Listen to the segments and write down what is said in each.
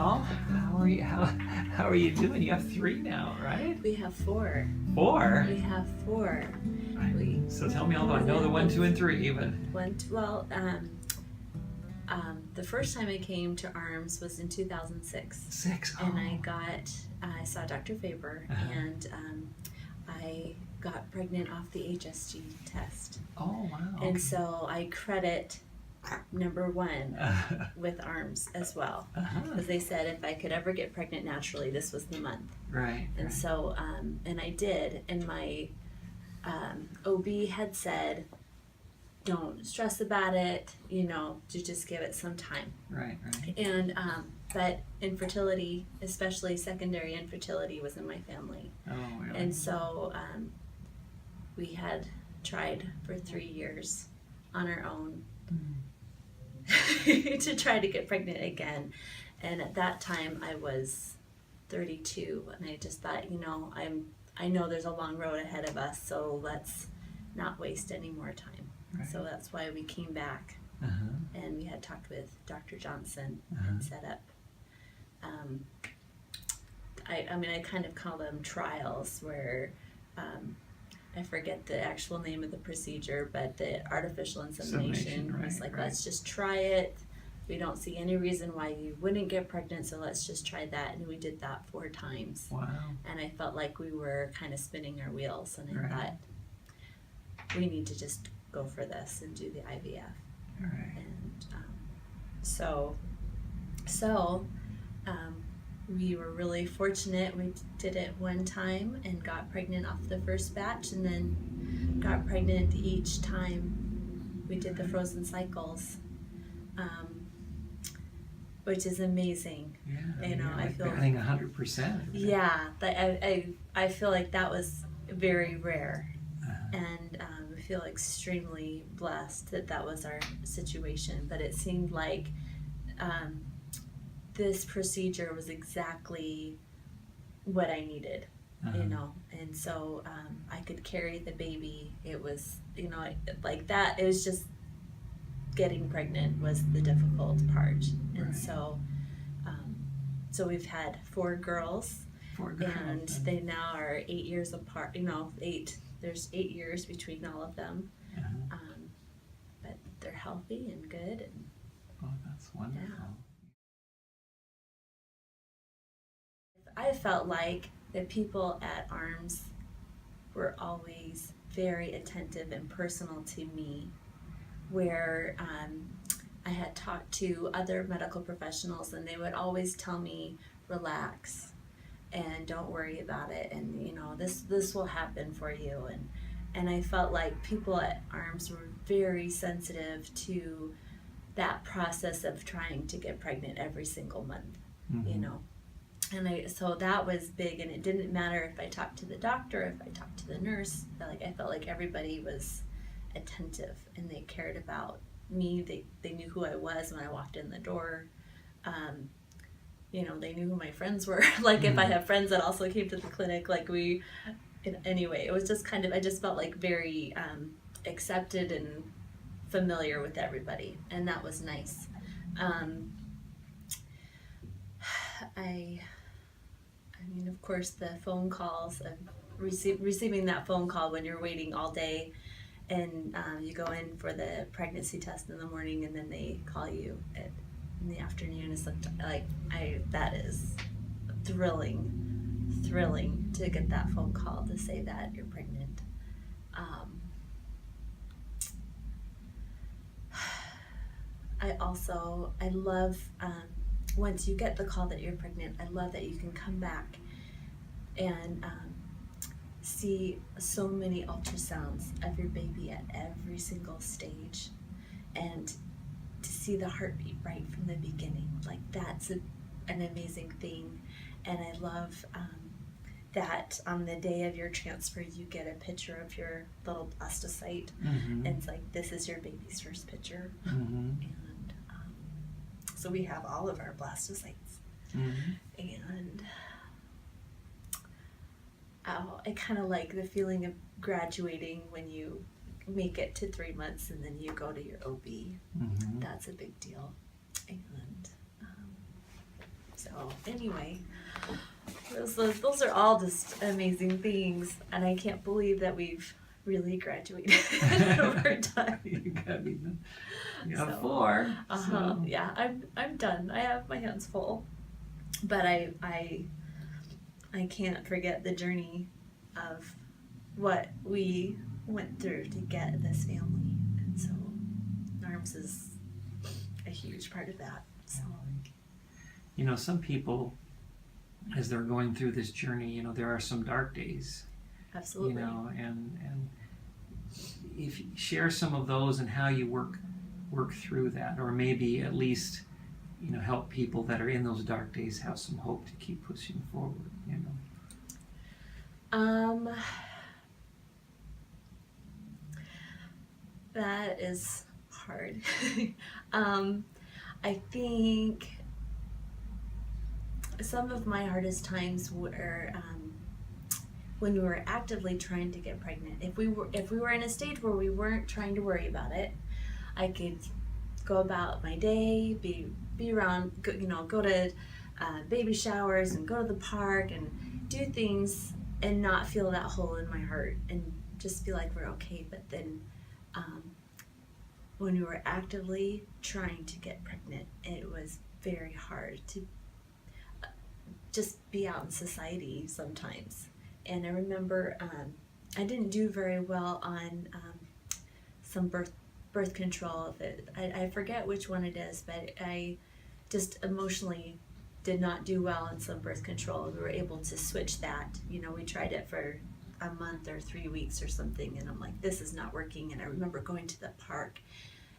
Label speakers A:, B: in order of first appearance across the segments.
A: Well, how are you doing? You have 3 now, right?
B: We have 4.
A: 4?
B: We have 4.
A: So tell me all about, I know the 1, 2, and 3, but...
B: The first time I came to ARMS was in 2006.
A: 6, oh.
B: And I saw Dr. Faber, and I got pregnant off the HSG test.
A: Oh, wow.
B: And so I credit number 1 with ARMS as well, because they said if I could ever get pregnant naturally, this was the month.
A: Right.
B: And so, and I did, and my OB had said, don't stress about it, to just give it some time.
A: Right.
B: And, but infertility, especially secondary infertility, was in my family.
A: Oh, really?
B: And so, we had tried for 3 years on our own to try to get pregnant again. And at that time I was 32, and I just thought, I know there's a long road ahead of us, so let's not waste any more time.
A: Right.
B: So that's why we came back, and we had talked with Dr. Johnson and set up, I kind of call them trials, where I forget the actual name of the procedure, but the artificial insemination was like, let's just try it. We don't see any reason why you wouldn't get pregnant, so let's just try that. And we did that 4 times.
A: Wow.
B: And I felt like we were kind of spinning our wheels, and I thought, we need to just go for this and do the IVF.
A: Right.
B: And we were really fortunate. We did it 1 time and got pregnant off the first batch, and then got pregnant each time we did the frozen cycles, which is amazing.
A: Yeah,
B: I feel
A: batting 100%.
B: Yeah, I feel like that was very rare, and I feel extremely blessed that was our situation. But it seemed like this procedure was exactly what I needed, and so I could carry the baby. It was, like that. It was just getting pregnant was the difficult part, and so we've had 4 girls, and they now are 8 years apart. There's 8 years between all of them, but they're healthy and good. And,
A: oh, that's wonderful.
B: Yeah. I felt like the people at ARMS were always very attentive and personal to me, where I had talked to other medical professionals, and they would always tell me, relax and don't worry about it, and this will happen for you, and I felt like people at ARMS were very sensitive to that process of trying to get pregnant every single month. And so that was big, and it didn't matter if I talked to the doctor, if I talked to the nurse. I felt like everybody was attentive, and they cared about me. They knew who I was when I walked in the door. They knew who my friends were. Like if I have friends that also came to the clinic, anyway, it was just kind of, I just felt like very accepted and familiar with everybody, and that was nice. Of course, the phone calls, of receiving that phone call when you're waiting all day, and you go in for the pregnancy test in the morning, and then they call you in the afternoon. It's that is thrilling to get that phone call to say that you're pregnant. I love, once you get the call that you're pregnant, I love that you can come back and see so many ultrasounds of your baby at every single stage, and to see the heartbeat right from the beginning. Like, that's an amazing thing. And I love that on the day of your transfer, you get a picture of your little blastocyte, and it's like, this is your baby's first picture. And so we have all of our blastocytes, and I kind of like the feeling of graduating when you make it to 3 months and then you go to your OB. That's a big deal. And So anyway, those are all just amazing things, and I can't believe that we've really graduated. We're done.
A: You gotta be done. You got
B: So,
A: 4. So.
B: Yeah, I'm done. I have my hands full, but I can't forget the journey of what we went through to get this family, and so ARMS is a huge part of that. So.
A: You know, some people, as they're going through this journey, you know, there are some dark days.
B: Absolutely.
A: You know, and if you share some of those and how you work through that, or maybe at least, you know, help people that are in those dark days have some hope to keep pushing forward. You know.
B: That is hard. I think some of my hardest times were when we were actively trying to get pregnant. If we were in a stage where we weren't trying to worry about it, I could go about my day, be around, go to baby showers and go to the park and do things and not feel that hole in my heart and just feel like we're okay. But then when we were actively trying to get pregnant, it was very hard to just be out in society sometimes. And I remember I didn't do very well on some birth control. I forget which one it is, but I just emotionally did not do well on some birth control. We were able to switch that. You know, we tried it for a month or 3 weeks or something, and I'm like, this is not working. And I remember going to the park,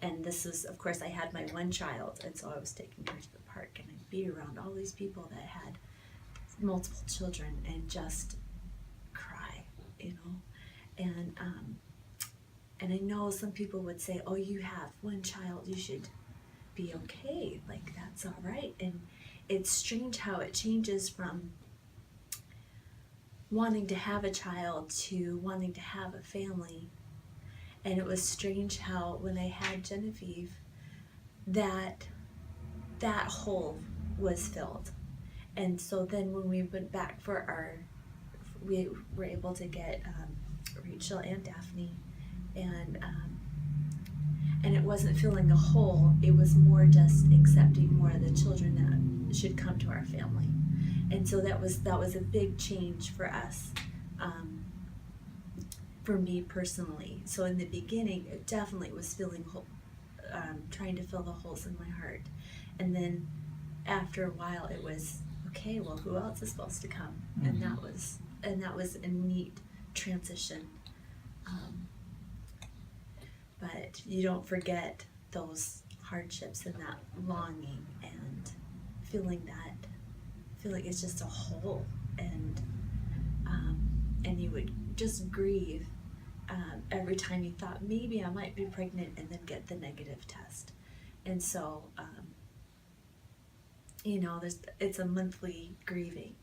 B: and this is, of course, I had my one child, and so I was taking her to the park, and I'd be around all these people that had multiple children and just cry, you know. And I know some people would say, oh, you have one child, you should be okay, like that's all right. And it's strange how it changes from wanting to have a child to wanting to have a family. And it was strange how when I had Genevieve, that hole was filled. And so then when we went back we were able to get Rachel and Daphne, and it wasn't filling a hole, it was more just accepting more of the children that should come to our family. And so that was a big change for us, for me personally. So in the beginning, it definitely was trying to fill the holes in my heart. And then after a while, it was, okay, well, who else is supposed to come?
A: Mm-hmm.
B: And that was a neat transition. But you don't forget those hardships and that longing and feeling it's just a hole, and you would just grieve every time you thought maybe I might be pregnant and then get the negative test. And so you know, it's a monthly grieving,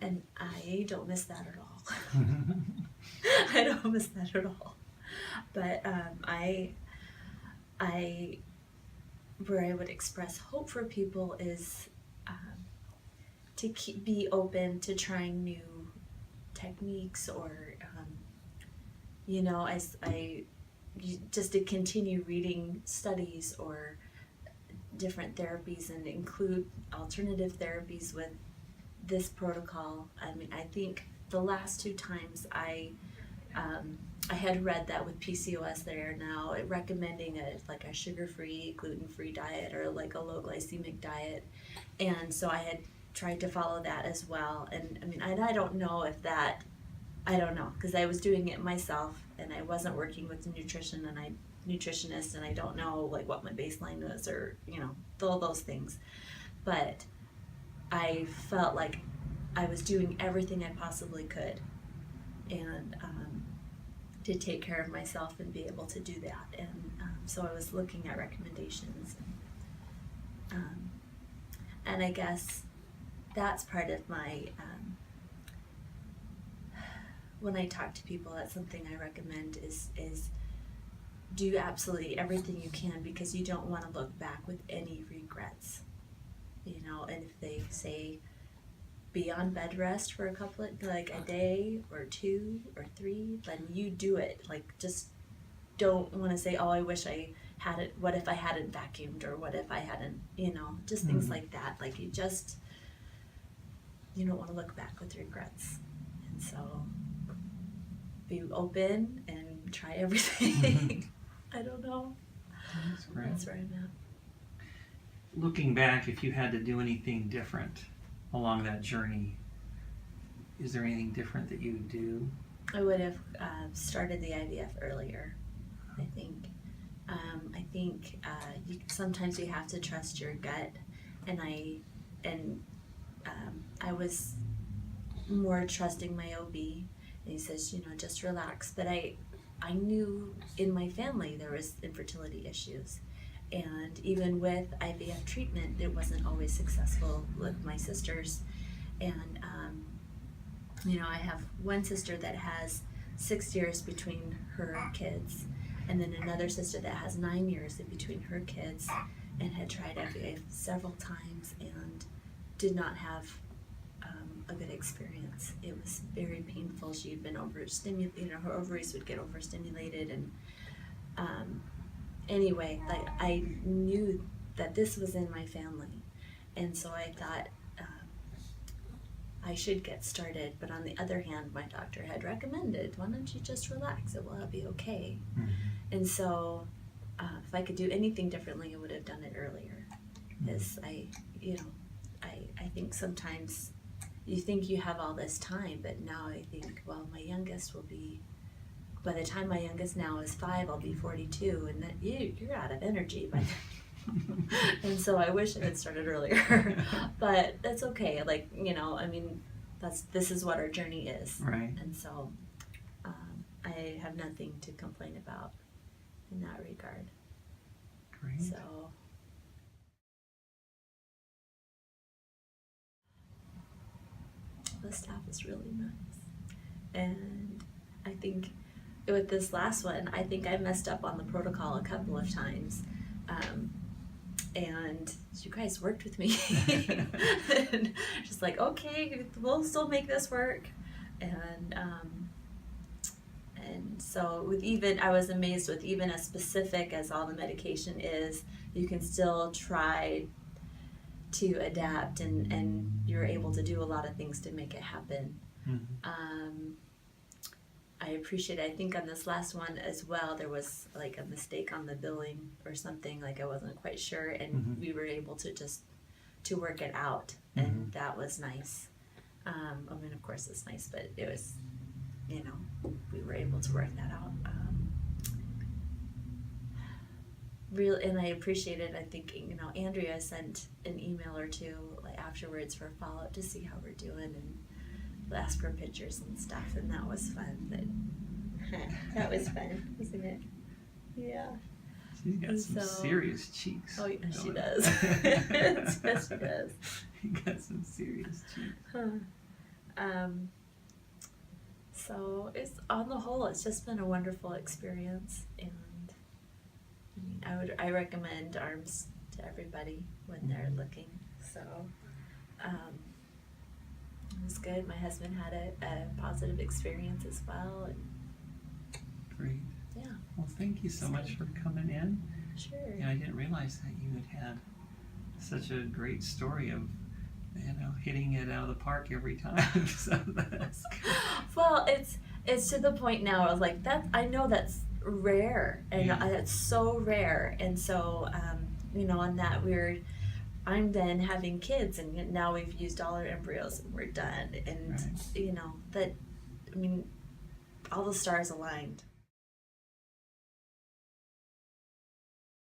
B: and I don't miss that at all. I don't miss that at all. But where I would express hope for people is to be open to trying new techniques, or you know, just to continue reading studies or different therapies and include alternative therapies with this protocol. I mean, I think the last 2 times I had read that with PCOS they're now recommending a sugar-free, gluten-free diet, or like a low glycemic diet, and so I had tried to follow that as well. And I mean, I don't know if that, I don't know, because I was doing it myself and I wasn't working with a nutritionist, and I don't know like what my baseline was, or you know, all those things. But I felt like I was doing everything I possibly could, and to take care of myself and be able to do that. And so I was looking at recommendations, and I guess that's part of my when I talk to people, that's something I recommend is do absolutely everything you can, because you don't want to look back with any regrets. you know, and if they say be on bed rest for a couple of, like a day or 2 or 3, then you do it. Like, just don't want to say, oh, I wish I had it, what if I hadn't vacuumed, or what if I hadn't, you know, just things like that. Like, you don't want to look back with regrets. And so be open and try everything. I don't know.
A: That's great.
B: That's where I'm at.
A: Looking back, if you had to do anything different along that journey, is there anything different that you would do?
B: I would have started the IVF earlier, I think. Sometimes you have to trust your gut, and I was more trusting my OB, and he says, just relax. But I knew in my family there was infertility issues, and even with IVF treatment, it wasn't always successful with my sisters. And I have one sister that has 6 years between her kids, and then another sister that has 9 years in between her kids, and had tried IVF several times and did not have a good experience. It was very painful. She had been overstimulated, her ovaries would get overstimulated, and anyway, like, I knew that this was in my family, and so I thought I should get started. But on the other hand, my doctor had recommended, why don't you just relax, it will be okay. And so if I could do anything differently, I would have done it earlier. Because I think sometimes you think you have all this time, but now I think, well, my youngest will be, by the time my youngest now is 5, I'll be 42, and that you're out of energy by then. And so I wish I had started earlier. But that's okay. Like, this is what our journey is.
A: Right.
B: And so I have nothing to complain about in that regard.
A: Great.
B: So the staff is really nice. And I think with this last one, I think I messed up on the protocol a couple of times. And you guys worked with me. And just like, okay, we'll still make this work. And so I was amazed with even as specific as all the medication is, you can still try to adapt, and you're able to do a lot of things to make it happen. I appreciate it. I think on this last one as well, there was like a mistake on the billing or something, like I wasn't quite sure, and we were able to work it out, and that was nice. Of course it's nice, but it was, we were able to work that out. And I appreciate it. I think, Andrea sent an email or two like afterwards for a follow-up to see how we're doing, and ask for pictures and stuff, and that was fun. But that was fun, wasn't it? Yeah.
A: She's got some serious cheeks.
B: Oh, yeah, she does. Yes, she does.
A: You got some serious cheeks.
B: So on the whole, it's just been a wonderful experience, and I recommend ARMS to everybody when they're looking. So it was good. My husband had a positive experience as well. And
A: great.
B: Yeah.
A: Well, thank you so much for coming in.
B: Sure.
A: Yeah, I didn't realize that you had such a great story of, hitting it out of the park every time. So that's good.
B: Well, it's to the point now. I was like, I know that's rare, and that's so rare. And so, on that I'm then having kids, and now we've used all our embryos and we're done. And,
A: right.
B: all the stars aligned.